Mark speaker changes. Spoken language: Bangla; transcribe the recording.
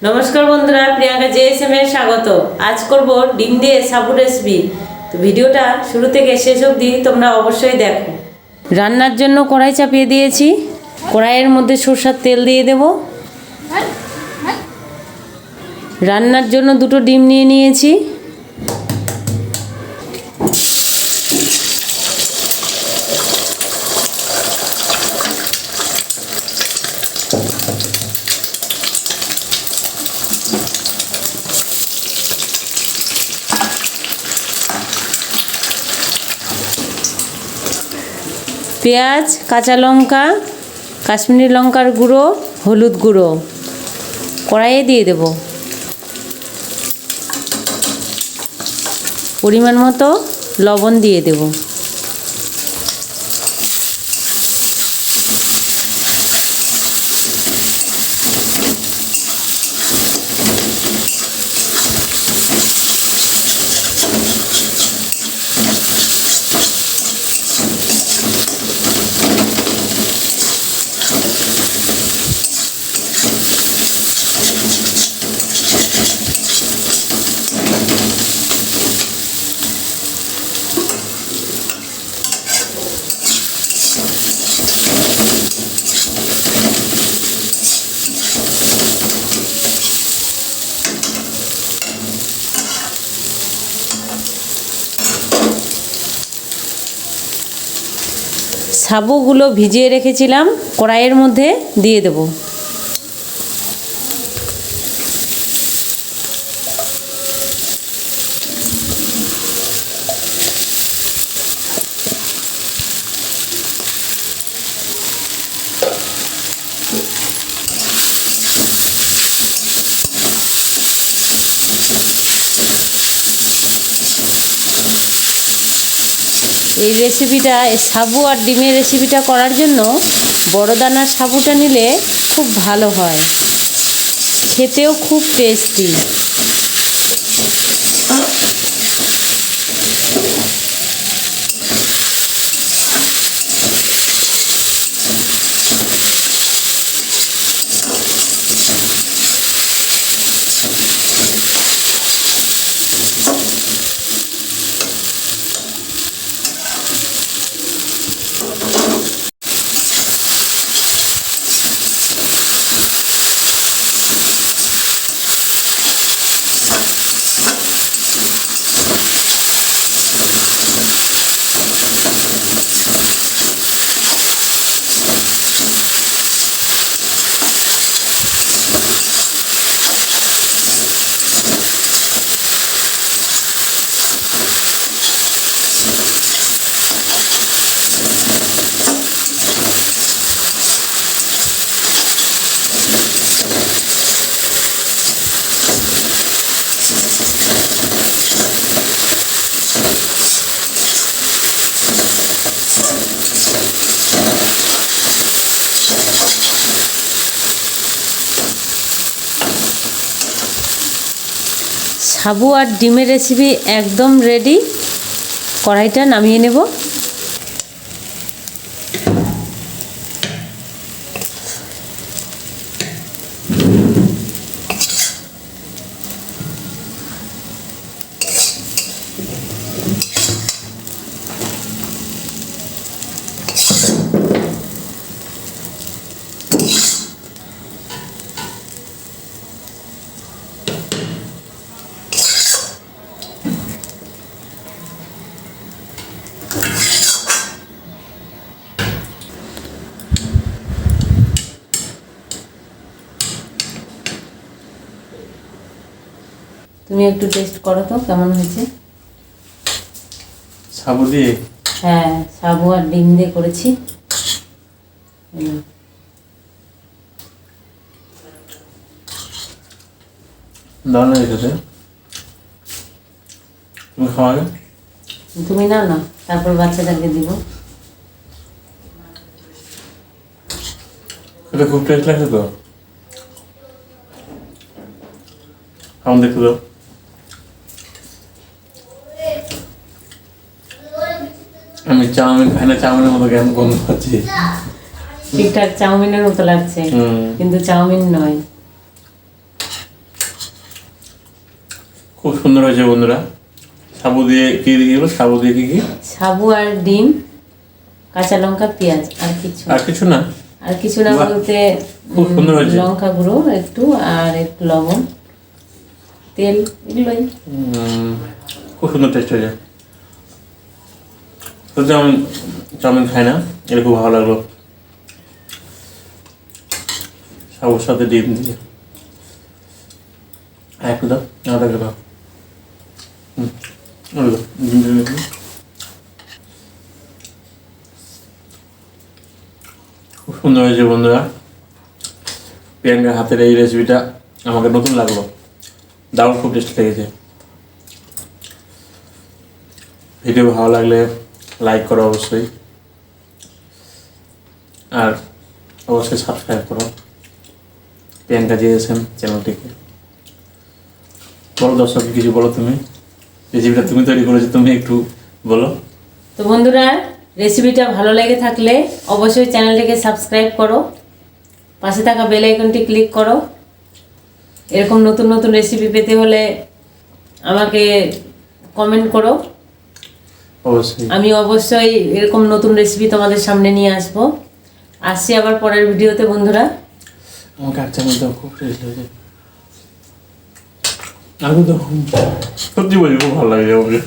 Speaker 1: नमस्कार बंधुरा प्रियंका JSM এর স্বাগত। आज করব ডিম দিয়ে সাবু রেসিপি। তো ভিডিওটা শুরু থেকে শেষ অবধি তোমরা অবশ্যই দেখো। রান্নার জন্য কড়াই চাপিয়ে দিয়েছি। কড়াইয়ের মধ্যে সরষের তেল দিয়ে দেব। রান্নার জন্য দুটো ডিম নিয়ে নিয়েছি। পেঁয়াজ, কাঁচা লঙ্কা, কাশ্মীরি লঙ্কার গুঁড়ো, হলুদ গুঁড়ো কড়াইয়ে দিয়ে দেব। পরিমাণ মতো লবণ দিয়ে দেব। সাবুগুলো ভিজিয়ে রেখেছিলাম কড়াইয়ের মধ্যে দিয়ে দেব। এই রেসিপিটা সাবু আর ডিমের রেসিপিটা করার জন্য বড় দানার সাবুটা নিলে খুব ভালো হয়, খেতেও খুব টেস্টি। সাবু আর ডিমের রেসিপি একদম রেডি। কড়াইটা নামিয়ে নেব। তুমি একটু টেস্ট করো তো কেমন হয়েছে।
Speaker 2: সাবু দিয়ে?
Speaker 1: হ্যাঁ, সাবু আর ডিম দিয়ে করেছি।
Speaker 2: দাও না এটাতে, তুমি খাওয়াবে?
Speaker 1: তুমি নাও না, তারপর বাচ্চাদেরকে দিব।
Speaker 2: এটা খুব টেস্ট লাগছে তো, আমার দেখতে দাও। আমি চাউমিন খাই না, চাউমিনের মতো কেমন গন্ধ পাচ্ছি।
Speaker 1: ঠিকঠাক চাউমিনের মতো লাগছে, কিন্তু চাউমিন নয়।
Speaker 2: খুব সুন্দর হয়েছে বন্ধুরা। সাবু দিয়ে কি দিয়েছিল? সাবু দিয়ে কি কি?
Speaker 1: সাবু আর ডিম, কাঁচা লঙ্কা, পেঁয়াজ,
Speaker 2: আর কিছু না।
Speaker 1: আর কিছু না
Speaker 2: বাহ,
Speaker 1: বলতে
Speaker 2: খুব সুন্দর হয়েছে।
Speaker 1: লঙ্কা গুঁড়ো একটু আর একটু লবণ, তেল, এগুলোই।
Speaker 2: খুব সুন্দর টেস্ট হয়েছে। সত্যি আমি চাউমিন খাই না, এটা খুব ভালো লাগলো। সাবুর সাথে ডিম দিয়ে একটু দাও, আদা দাও। ডিম দিয়ে খুব সুন্দর হয়েছে বন্ধুরা। প্রিয়াঙ্কার হাতের এই রেসিপিটা আমাকে নতুন লাগলো, দারুণ খুব টেস্ট লেগেছে। ভিডিও ভালো লাগলে লাইক করো অবশ্যই, আর অবশ্যই সাবস্ক্রাইব করো প্রিয়াঙ্কা JSM চ্যানেলটিকে। বলো দর্শক কিছু বলো, তুমি রেসিপিটা তুমি তৈরি করেছো, তুমি একটু বলো।
Speaker 1: তো বন্ধুরা, রেসিপিটা ভালো লেগে থাকলে অবশ্যই চ্যানেলটিকে সাবস্ক্রাইব করো, পাশে থাকা বেল আইকনটি ক্লিক করো। এরকম নতুন নতুন রেসিপি পেতে হলে আমাকে কমেন্ট করো,
Speaker 2: অবশ্যই
Speaker 1: আমি অবশ্যই এরকম নতুন রেসিপি তোমাদের সামনে নিয়ে আসবো। আসছি আবার পরের ভিডিওতে বন্ধুরা।
Speaker 2: আমাকে এক চামচ দাও, খুব টেস্ট হয়েছে। আমি তো সত্যি বলি খুব ভালো লাগে আমাকে।